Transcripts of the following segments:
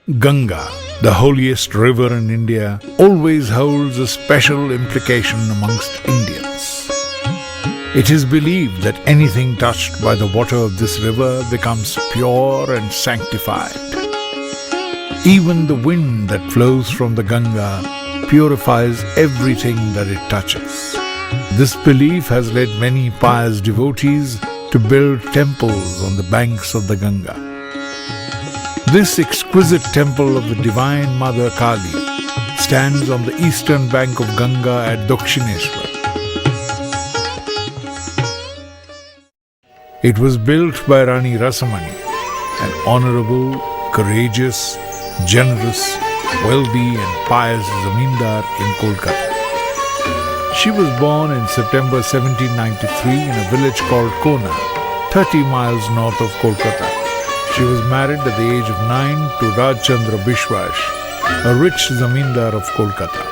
Ganga, the holiest river in India, always holds a special implication amongst Indians. It is believed that anything touched by the water of this river becomes pure and sanctified. Even the wind that flows from the Ganga purifies everything that it touches. This belief has led many pious devotees to build temples on the banks of the Ganga. This exquisite temple of the Divine Mother Kali stands on the eastern bank of Ganga at Dakshineshwar. It was built by Rani Rasmani, an honorable, courageous, generous, wealthy and pious zamindar in Kolkata. She was born in September 1793 in a village called Kona, 30 miles north of Kolkata. She was married at the age of 9 to Rajchandra Bishwash, a rich zamindar of Kolkata.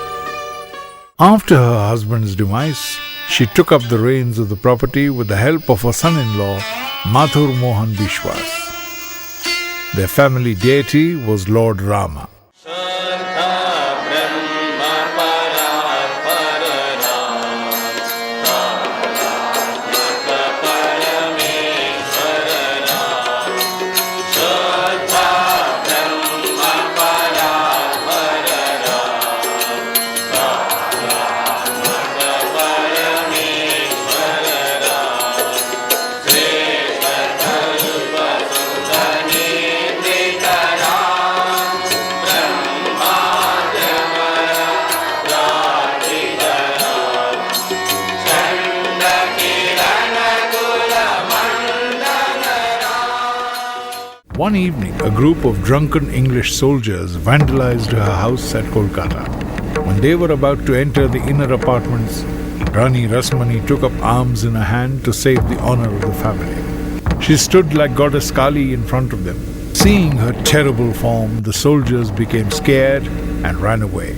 After her husband's demise, she took up the reins of the property with the help of her son-in-law, Mathur Mohan Bishwas. Their family deity was Lord Rama. One evening, a group of drunken English soldiers vandalized her house at Kolkata. When they were about to enter the inner apartments, Rani Rasmani took up arms in her hand to save the honor of the family. She stood like Goddess Kali in front of them. Seeing her terrible form, the soldiers became scared and ran away.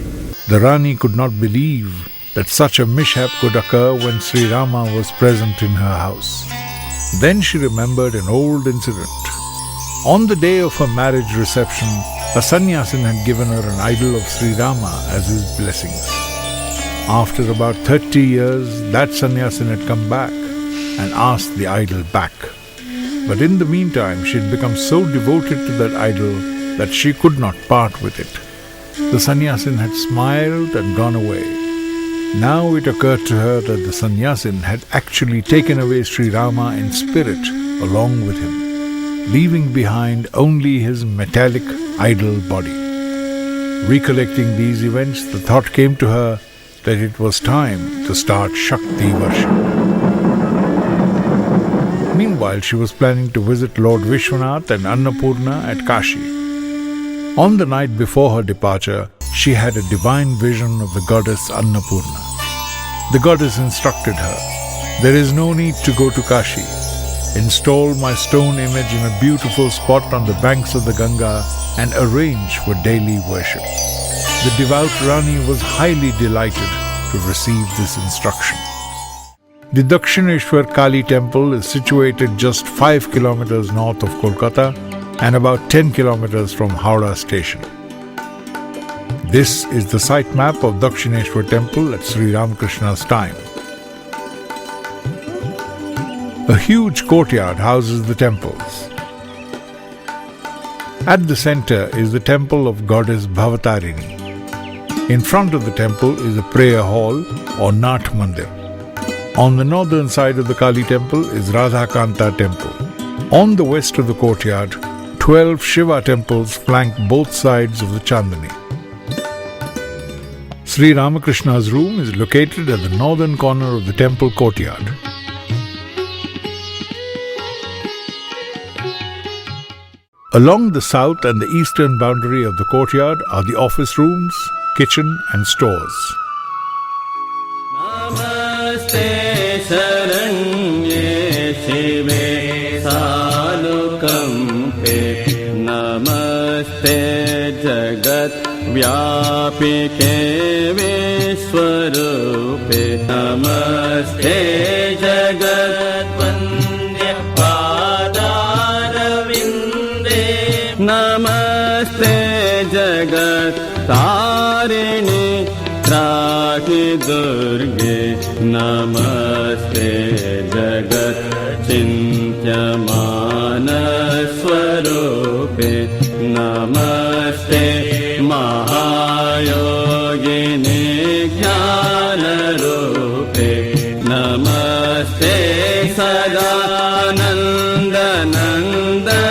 The Rani could not believe that such a mishap could occur when Sri Rama was present in her house. Then she remembered an old incident. On the day of her marriage reception, a sannyasin had given her an idol of Sri Rama as his blessings. After about 30 years, that sannyasin had come back and asked the idol back. But in the meantime, she had become so devoted to that idol that she could not part with it. The sannyasin had smiled and gone away. Now it occurred to her that the sannyasin had actually taken away Sri Rama in spirit along with him, leaving behind only his metallic idol body. Recollecting these events, the thought came to her that it was time to start Shakti worship. Meanwhile, she was planning to visit Lord Vishwanath and Annapurna at Kashi. On the night before her departure, she had a divine vision of the goddess Annapurna. The goddess instructed her, "There is no need to go to Kashi. Install my stone image in a beautiful spot on the banks of the Ganga and arrange for daily worship." The devout Rani was highly delighted to receive this instruction. The Dakshineshwar Kali Temple is situated just 5 kilometers north of Kolkata and about 10 kilometers from Howrah station. This is the site map of Dakshineshwar Temple at Sri Ramakrishna's time. A huge courtyard houses the temples. At the center is the temple of goddess Bhavatarini. In front of the temple is a prayer hall or Nat Mandir. On the northern side of the Kali temple is Radhakanta temple. On the west of the courtyard, 12 Shiva temples flank both sides of the Chandani. Sri Ramakrishna's room is located at the northern corner of the temple courtyard. Along the south and the eastern boundary of the courtyard are the office rooms, kitchen and stores. Namaste Saranye Shive Sanukampe Namaste Jagat Vyapike Vishwarupe Namaste Jagat Namaste jagat tarini traki durge namaste jagat chintyamana swarupe namaste mahayogini jnana rupe namaste sadananda nanda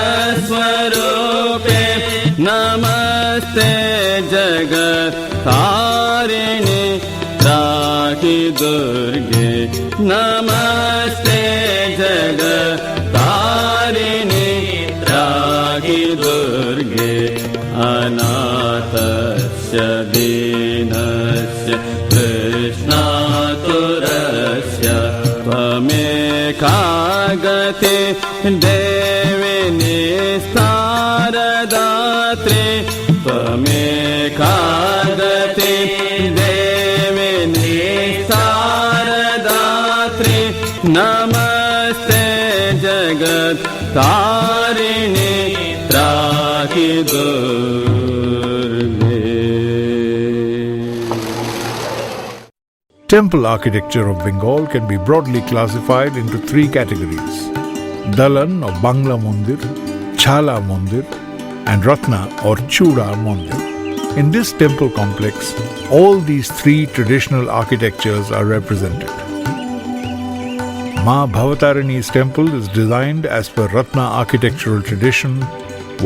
swarupe namaste jagat tarini traki durge namaste jagat tarini traki durge anatasya dinasya krishna turasya tvameka gati devi nistaradatre tvameka gati devi nistaradatre namaste jagat tarini traki durge. Temple architecture of Bengal can be broadly classified into three categories: Dalan or Bangla Mandir, Chala Mandir, and Ratna or Chuda Mandir. In this temple complex, all these three traditional architectures are represented. Ma Bhavatarini's temple is designed as per Ratna architectural tradition,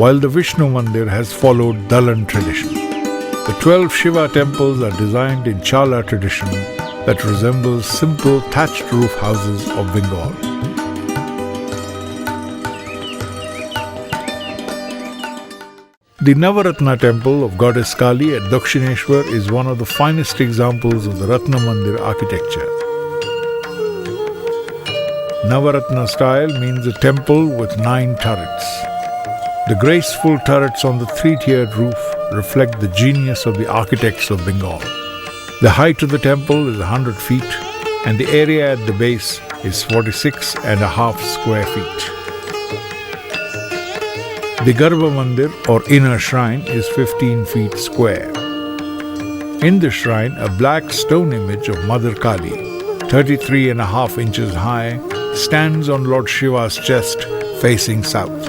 while the Vishnu Mandir has followed Dalan tradition. The 12 Shiva temples are designed in Chala tradition that resembles simple thatched roof houses of Bengal. The Navaratna temple of goddess Kali at Dakshineshwar is one of the finest examples of the Ratna Mandir architecture. Navaratna style means a temple with 9 turrets. The graceful turrets on the 3-tiered roof reflect the genius of the architects of Bengal. The height of the temple is 100 feet and the area at the base is 46.5 square feet. The Garbha Mandir or inner shrine is 15 feet square. In the shrine, a black stone image of Mother Kali, 33.5 inches high, stands on Lord Shiva's chest facing south.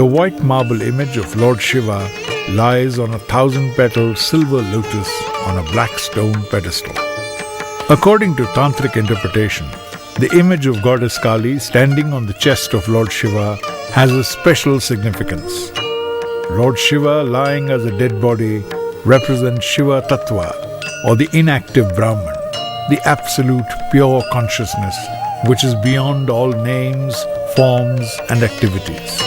The white marble image of Lord Shiva lies on a 1,000-petal silver lotus on a black stone pedestal. According to Tantric interpretation, the image of goddess Kali standing on the chest of Lord Shiva has a special significance. Lord Shiva lying as a dead body represents Shiva Tattva or the inactive Brahman, the absolute pure consciousness which is beyond all names, forms and activities.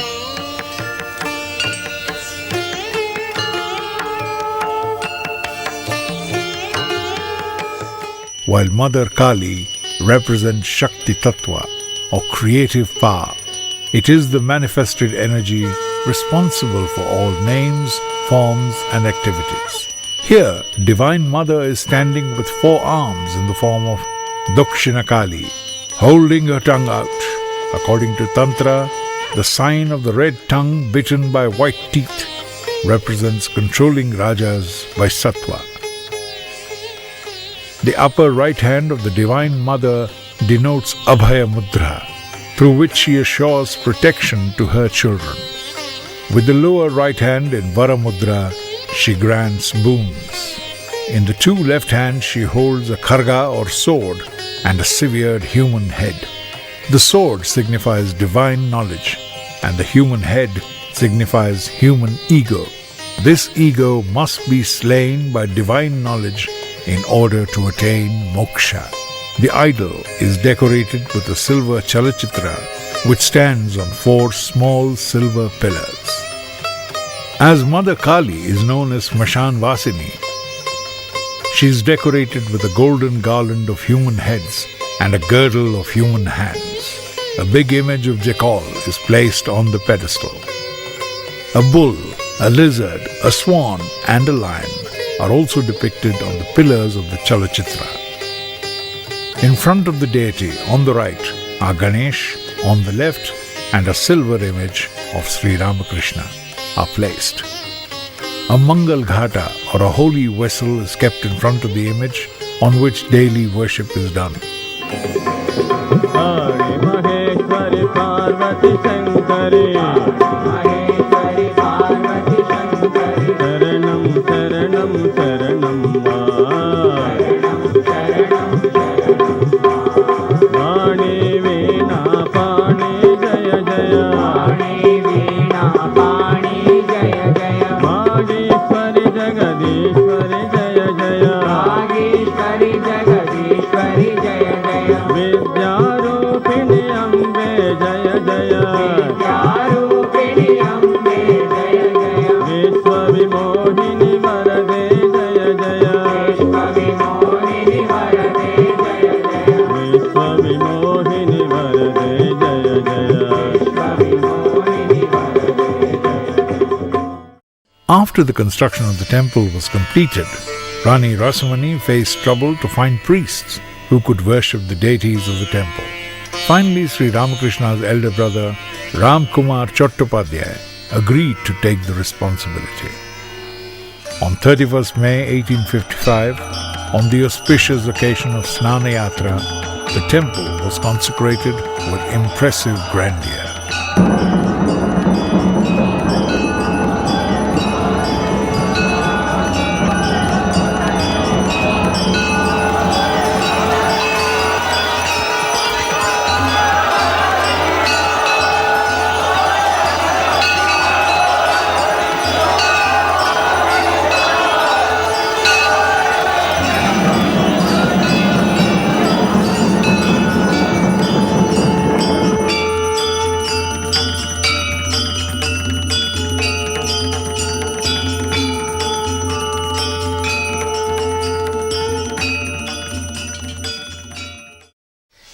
While Mother Kali represents Shakti Tattva or creative power, it is the manifested energy responsible for all names, forms and activities. Here, Divine Mother is standing with 4 arms in the form of Dakshina Kali, holding her tongue out. According to Tantra, the sign of the red tongue bitten by white teeth represents controlling Rajas by Sattva. The upper right hand of the Divine Mother denotes Abhaya Mudra, through which she assures protection to her children. With the lower right hand in Vara Mudra, she grants boons. In the 2 left hands she holds a kharga or sword and a severed human head. The sword signifies divine knowledge and the human head signifies human ego. This ego must be slain by divine knowledge in order to attain moksha. The idol is decorated with a silver chalachitra which stands on 4 small silver pillars. As Mother Kali is known as Smashan Vasini, she is decorated with a golden garland of human heads and a girdle of human hands. A big image of Jackal is placed on the pedestal. A bull, a lizard, a swan and a lion are also depicted on the pillars of the Chalachitra. In front of the deity on the right are Ganesh, on the left, and a silver image of Sri Ramakrishna are placed. A Mangal Ghata or a holy vessel is kept in front of the image on which daily worship is done. After the construction of the temple was completed, Rani Rasmani faced trouble to find priests who could worship the deities of the temple. Finally, Sri Ramakrishna's elder brother, Ram Kumar Chattopadhyay, agreed to take the responsibility. On 31st May 1855, on the auspicious occasion of Snana Yatra, the temple was consecrated with impressive grandeur.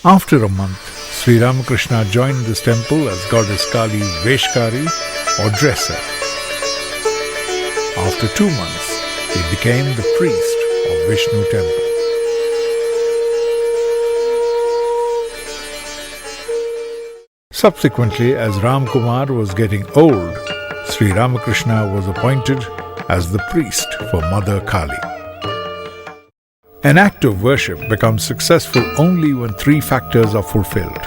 After a month, Sri Ramakrishna joined this temple as goddess Kali's Veshkari or dresser. After 2 months, he became the priest of Vishnu temple. Subsequently, as Ram Kumar was getting old, Sri Ramakrishna was appointed as the priest for Mother Kali. An act of worship becomes successful only when 3 factors are fulfilled.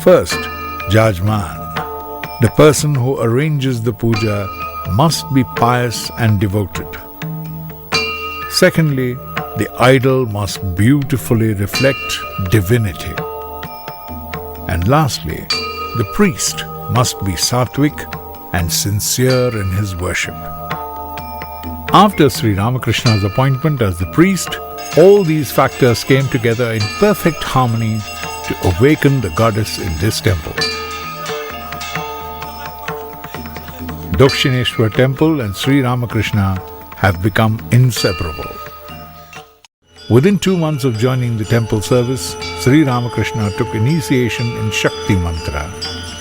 First, Jajman. The person who arranges the puja must be pious and devoted. Secondly, the idol must beautifully reflect divinity. And lastly, the priest must be sattvic and sincere in his worship. After Sri Ramakrishna's appointment as the priest, all these factors came together in perfect harmony to awaken the goddess in this temple. Dakshineshwar Temple and Sri Ramakrishna have become inseparable. Within 2 months of joining the temple service, Sri Ramakrishna took initiation in Shakti Mantra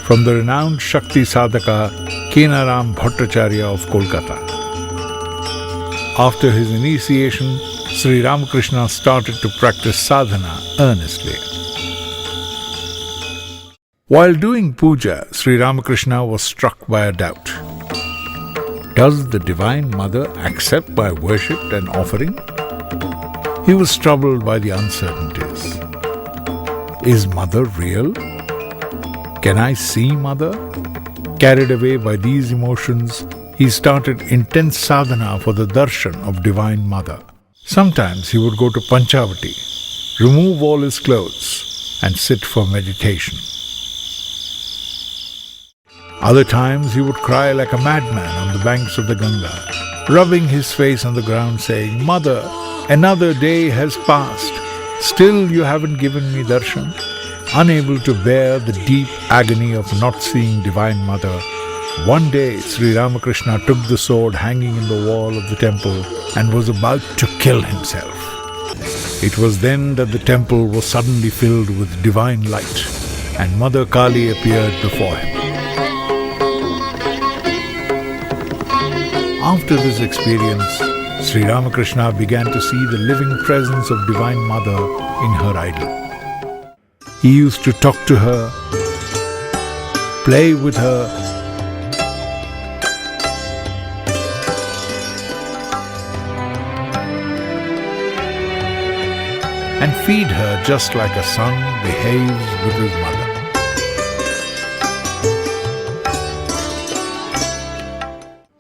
from the renowned Shakti Sadhaka Kenaram Bhattacharya of Kolkata. After his initiation, Sri Ramakrishna started to practice sadhana earnestly. While doing puja, Sri Ramakrishna was struck by a doubt. Does the Divine Mother accept my worship and offering? He was troubled by the uncertainties. Is Mother real? Can I see Mother? Carried away by these emotions, he started intense sadhana for the darshan of Divine Mother. Sometimes he would go to Panchavati, remove all his clothes, and sit for meditation. Other times he would cry like a madman on the banks of the Ganga, rubbing his face on the ground saying, "Mother, another day has passed. Still you haven't given me darshan." Unable to bear the deep agony of not seeing Divine Mother, one day Sri Ramakrishna took the sword hanging in the wall of the temple and was about to kill himself. It was then that the temple was suddenly filled with divine light, and Mother Kali appeared before him. After this experience, Sri Ramakrishna began to see the living presence of Divine Mother in her idol. He used to talk to her, play with her, and feed her just like a son behaves with his mother.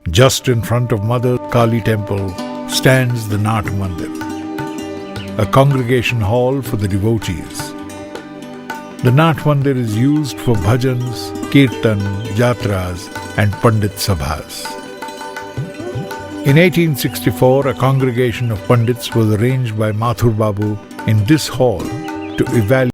Just in front of Mother Kali Temple stands the Nath Mandir, a congregation hall for the devotees. The Nath Mandir is used for bhajans, kirtan, jatras and pandit sabhas. In 1864, a congregation of pandits was arranged by Mathur Babu in this hall to evaluate